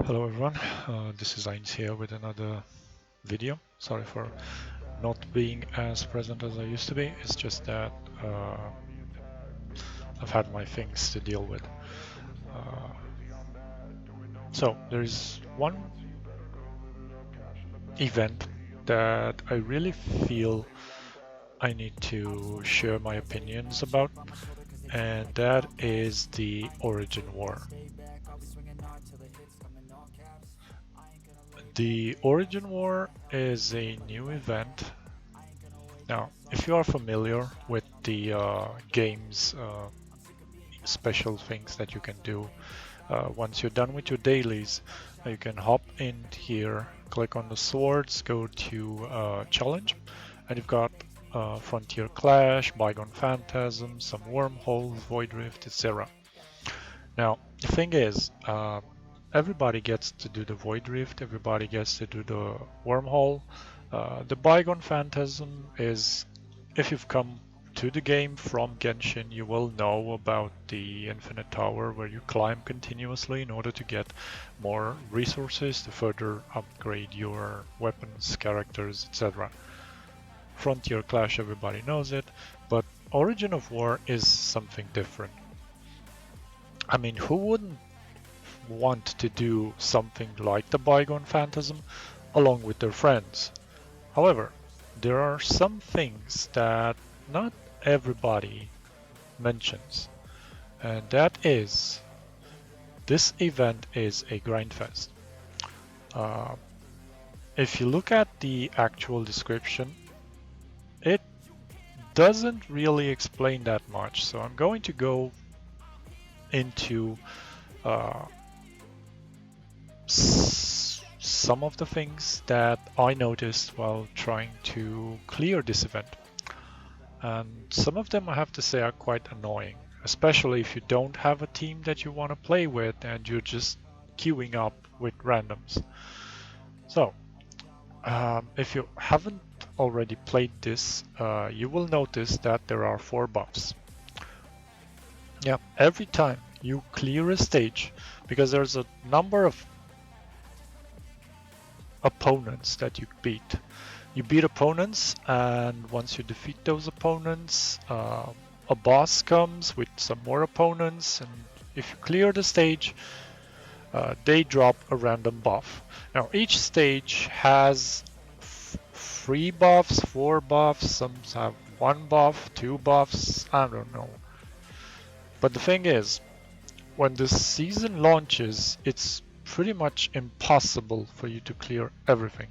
Hello everyone, this is Ains here with another video. Sorry for not being as present as I used to be. It's just that I've had my things to deal with. Uh, so there is one event that I really feel I need to share my opinions about, and that is the Origin War. The Origin War is a new event. Now, if you are familiar with the game's special things that you can do, once you're done with your dailies, you can hop in here, click on the swords, go to challenge, and you've got Frontier Clash, Bygone Phantasm, some wormholes, Void Rift, etc. Now, the thing is, everybody gets to do the Void Rift, everybody gets to do the wormhole. The Bygone Phantasm is, if you've come to the game from Genshin, you will know about the Infinite Tower where you climb continuously in order to get more resources to further upgrade your weapons, characters, etc. Frontier Clash, everybody knows it, but Origin of War is something different. I mean, who wouldn't want to do something like the Bygone Phantasm along with their friends? However, there are some things that not everybody mentions, and that is this event is a grindfest. If you look at the actual description, it doesn't really explain that much, so I'm going to go into some of the things that I noticed while trying to clear this event. And some of them I have to say are quite annoying, especially if you don't have a team that you want to play with and you're just queuing up with randoms. So, if you haven't already played this, you will notice that there are 4 buffs. Yeah, every time you clear a stage, because there's a number of opponents that you beat. You beat opponents, and once you defeat those opponents, a boss comes with some more opponents, and if you clear the stage, they drop a random buff. Now, each stage has 3 buffs, 4 buffs, some have 1 buff, 2 buffs, I don't know. But the thing is, when the season launches, it's pretty much impossible for you to clear everything.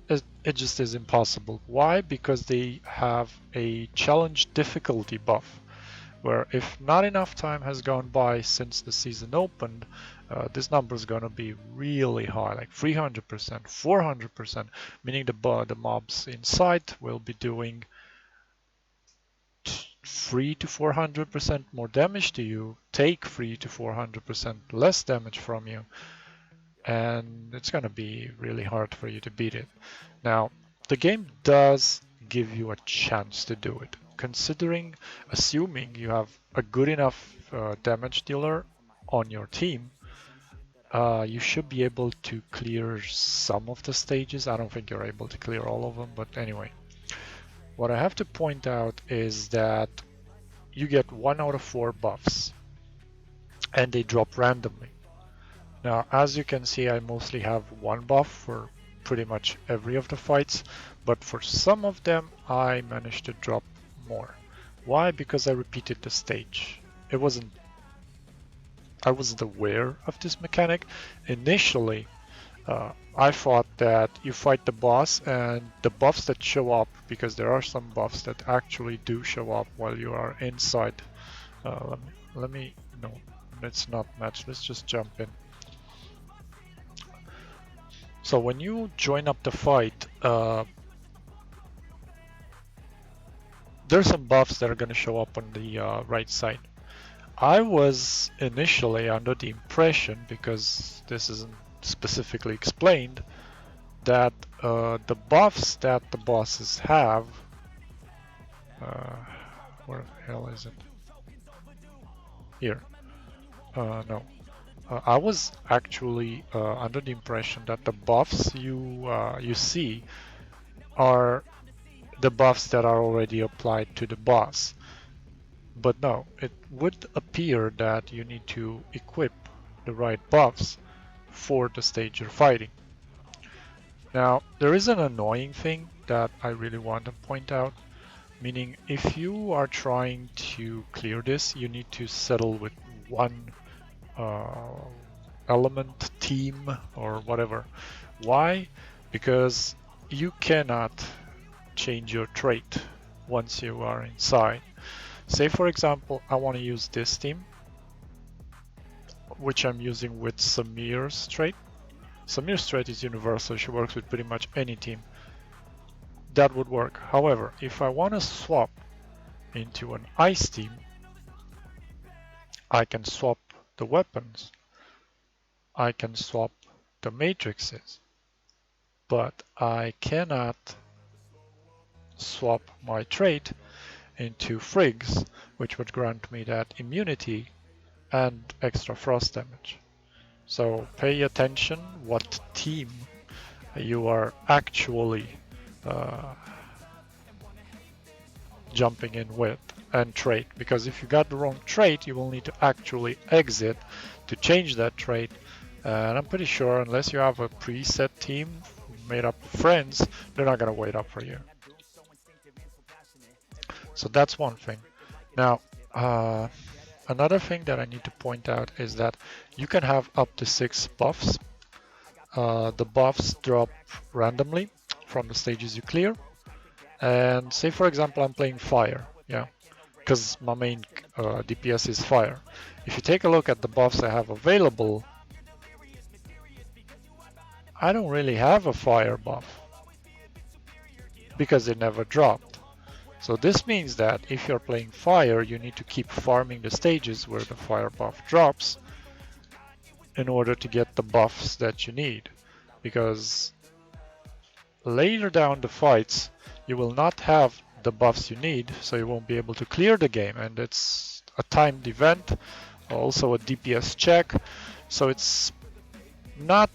It just is impossible. Why? Because they have a challenge difficulty buff, where if not enough time has gone by since the season opened, this number is going to be really high, like 300%, 400%, meaning the mobs inside will be doing 300 to 400% more damage to you, take 300 to 400% less damage from you, and it's going to be really hard for you to beat it. Now, the game does give you a chance to do it, assuming you have a good enough damage dealer on your team. You should be able to clear some of the stages. I don't think you're able to clear all of them, but anyway. What I have to point out is that you get 1 out of 4 buffs, and they drop randomly. Now, as you can see, I mostly have 1 buff for pretty much every of the fights, but for some of them I managed to drop more. Why? Because I repeated the stage. I wasn't aware of this mechanic. Initially, I thought that you fight the boss and the buffs that show up, because there are some buffs that actually do show up while you are inside. No, let's not match, let's just jump in. So when you join up the fight, there's some buffs that are going to show up on the right side. I was initially under the impression, because this isn't specifically explained, that the buffs that the bosses have, where the hell is it? Here. No. I was actually under the impression that the buffs you see are the buffs that are already applied to the boss. But no, it would appear that you need to equip the right buffs for the stage you're fighting. Now, there is an annoying thing that I really want to point out, meaning if you are trying to clear this, you need to settle with one uh, element, team, or whatever. Why? Because you cannot change your trait once you are inside. Say for example, I want to use this team, which I'm using with Samir's trait. Samir's trait is universal, she works with pretty much any team. That would work. However, if I want to swap into an ice team, I can swap the weapons, I can swap the matrices, but I cannot swap my trait into Frigg's, which would grant me that immunity and extra frost damage. So pay attention what team you are actually uh, jumping in with and trait, because if you got the wrong trait you will need to actually exit to change that trait, and I'm pretty sure unless you have a preset team made up of friends, they're not going to wait up for you. So that's one thing. Now another thing that I need to point out is that you can have up to 6 buffs. The buffs drop randomly from the stages you clear. And say for example I'm playing fire, yeah, because my main DPS is fire. If you take a look at the buffs I have available, I don't really have a fire buff because it never dropped. So this means that if you're playing fire, you need to keep farming the stages where the fire buff drops in order to get the buffs that you need, because later down the fights you will not have the buffs you need, so you won't be able to clear the game, and it's a timed event, also a DPS check, so it's not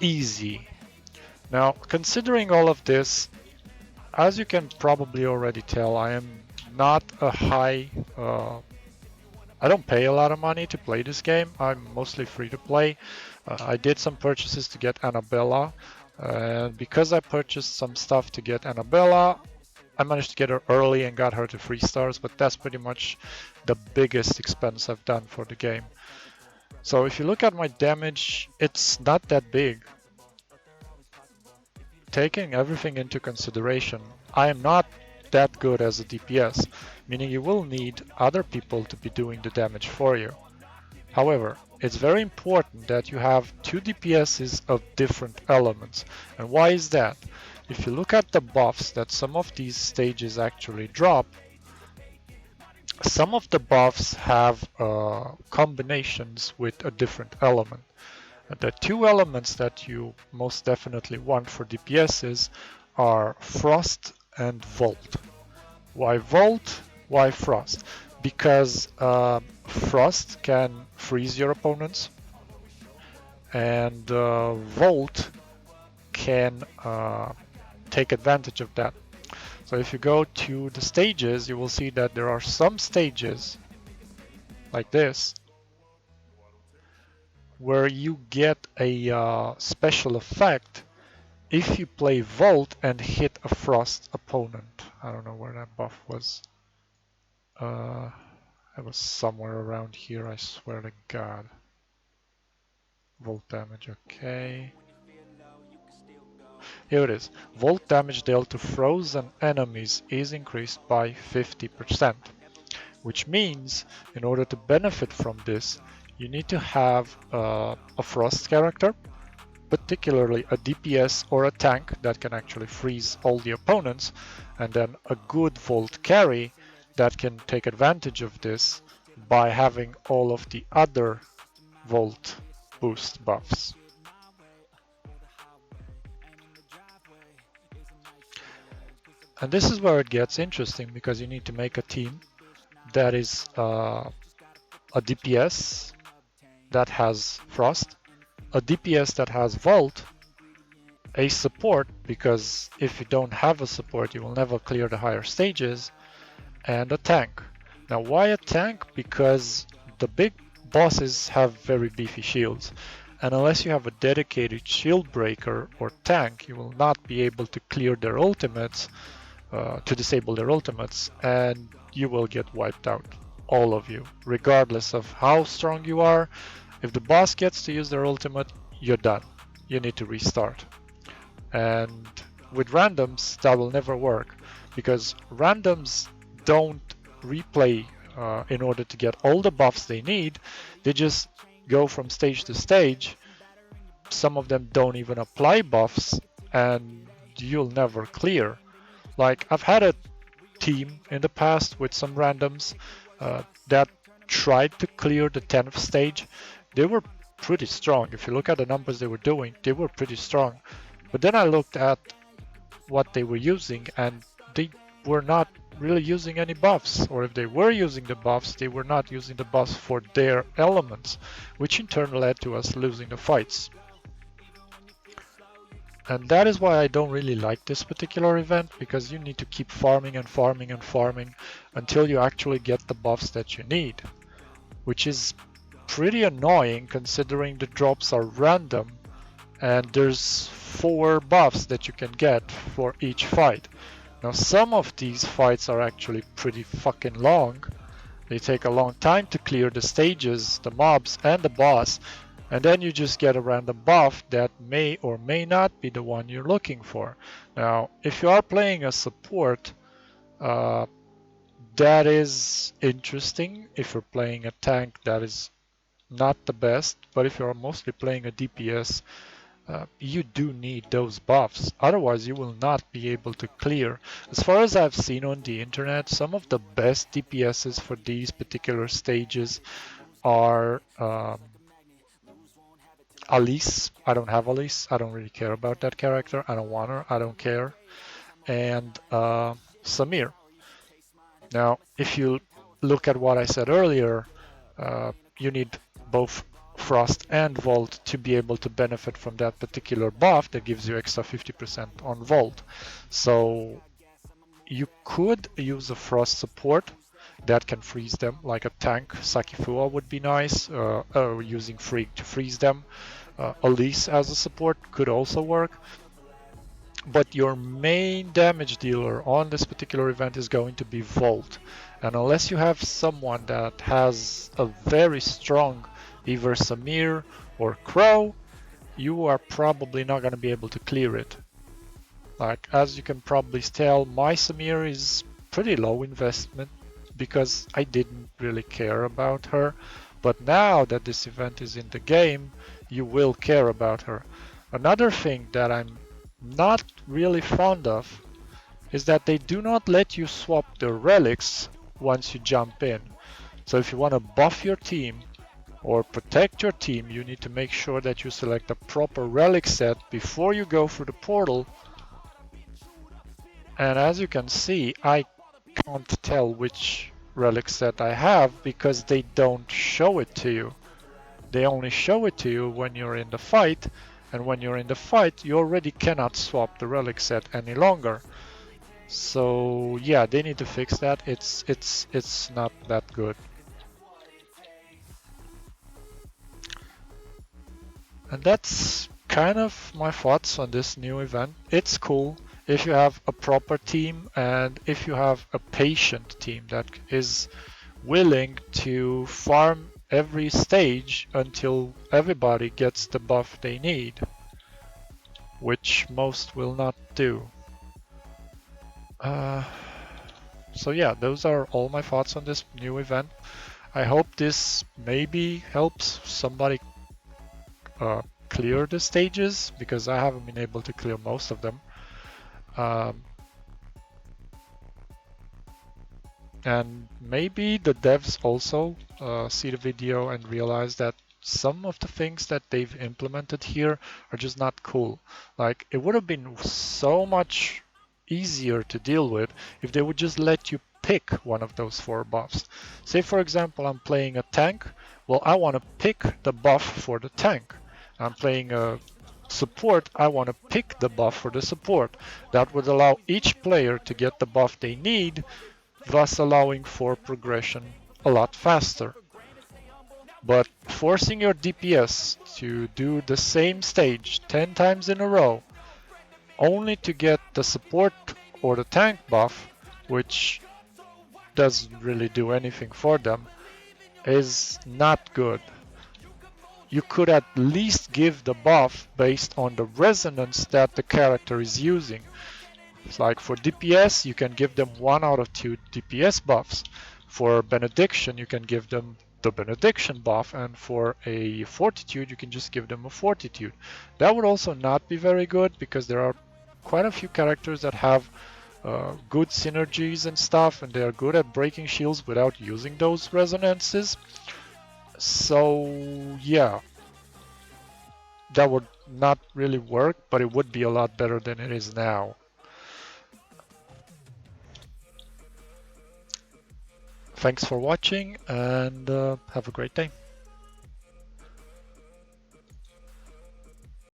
easy. Now, considering all of this, as you can probably already tell, I am not a high I don't pay a lot of money to play this game. I'm mostly free to play. I did some purchases to get Annabella, and because I purchased some stuff to get Annabella, I managed to get her early and got her to 3 stars, but that's pretty much the biggest expense I've done for the game. So if you look at my damage, it's not that big. Taking everything into consideration, I am not that good as a DPS, meaning you will need other people to be doing the damage for you. However, it's very important that you have 2 DPSs of different elements. And why is that? If you look at the buffs that some of these stages actually drop, some of the buffs have combinations with a different element. The 2 elements that you most definitely want for DPSs are Frost and Volt. Why Volt? Why Frost? Because Frost can freeze your opponents, and Volt can take advantage of that. So if you go to the stages, you will see that there are some stages like this where you get a special effect if you play Volt and hit a Frost opponent. I don't know where that buff was. It was somewhere around here, I swear to God. Volt damage, okay. Here it is. Volt damage dealt to frozen enemies is increased by 50%, which means in order to benefit from this, you need to have a Frost character, particularly a DPS or a tank that can actually freeze all the opponents, and then a good Volt carry that can take advantage of this by having all of the other Volt boost buffs. And this is where it gets interesting, because you need to make a team that is a DPS that has Frost, a DPS that has Vault, a support, because if you don't have a support you will never clear the higher stages, and a tank. Now why a tank? Because the big bosses have very beefy shields, and unless you have a dedicated shield breaker or tank you will not be able to clear their ultimates, to disable their ultimates, and you will get wiped out, all of you, regardless of how strong you are. If the boss gets to use their ultimate, you're done. You need to restart. And with randoms, that will never work, because randoms don't replay in order to get all the buffs they need. They just go from stage to stage. Some of them don't even apply buffs, and you'll never clear. Like, I've had a team in the past with some randoms that tried to clear the 10th stage. They were pretty strong. If you look at the numbers they were doing, they were pretty strong. But then I looked at what they were using, and they were not really using any buffs, or if they were using the buffs, they were not using the buffs for their elements, which in turn led to us losing the fights. And that is why I don't really like this particular event, because you need to keep farming and farming and farming until you actually get the buffs that you need, which is pretty annoying considering the drops are random and there's 4 buffs that you can get for each fight. Now some of these fights are actually pretty fucking long. They take a long time to clear the stages, the mobs, and the boss, and then you just get a random buff that may or may not be the one you're looking for. Now, if you are playing a support, that is interesting. If you're playing a tank, that is not the best, but if you're mostly playing a DPS, you do need those buffs, otherwise you will not be able to clear. As far as I've seen on the internet, some of the best DPSs for these particular stages are Elise. I don't have Elise, I don't really care about that character, I don't want her, I don't care, and Samir. Now if you look at what I said earlier, you need both Frost and Vault to be able to benefit from that particular buff that gives you extra 50% on Vault. So you could use a Frost support that can freeze them, like a tank. Sakifua would be nice, using Freak to freeze them. Elise as a support could also work. But your main damage dealer on this particular event is going to be Vault. And unless you have someone that has a very strong either Samir or Crow, you are probably not going to be able to clear it. Like, as you can probably tell, my Samir is pretty low investment because I didn't really care about her. But now that this event is in the game, you will care about her. Another thing that I'm not really fond of is that they do not let you swap the relics once you jump in. So if you want to buff your team or protect your team, you need to make sure that you select a proper relic set before you go through the portal. And as you can see, I can't tell which relic set I have because they don't show it to you. They only show it to you when you're in the fight, and when you're in the fight you already cannot swap the relic set any longer. So yeah, they need to fix that. It's not that good. And that's kind of my thoughts on this new event. It's cool if you have a proper team and if you have a patient team that is willing to farm every stage until everybody gets the buff they need, which most will not do. So yeah, those are all my thoughts on this new event. I hope this maybe helps somebody clear the stages, because I haven't been able to clear most of them. And maybe the devs also see the video and realize that some of the things that they've implemented here are just not cool. Like, it would have been so much easier to deal with if they would just let you pick one of those 4 buffs. Say for example I'm playing a tank Well, I want to pick the buff for the tank. I'm playing a support, I want to pick the buff for the support. That would allow each player to get the buff they need, thus allowing for progression a lot faster. But forcing your DPS to do the same stage 10 times in a row, only to get the support or the tank buff, which doesn't really do anything for them, is not good. You could at least give the buff based on the resonance that the character is using. It's like for DPS, you can give them 1 out of 2 DPS buffs. For Benediction, you can give them the Benediction buff, and for a Fortitude, you can just give them a Fortitude. That would also not be very good because there are quite a few characters that have good synergies and stuff, and they are good at breaking shields without using those resonances. So yeah, that would not really work, but it would be a lot better than it is now. Thanks for watching, and have a great day.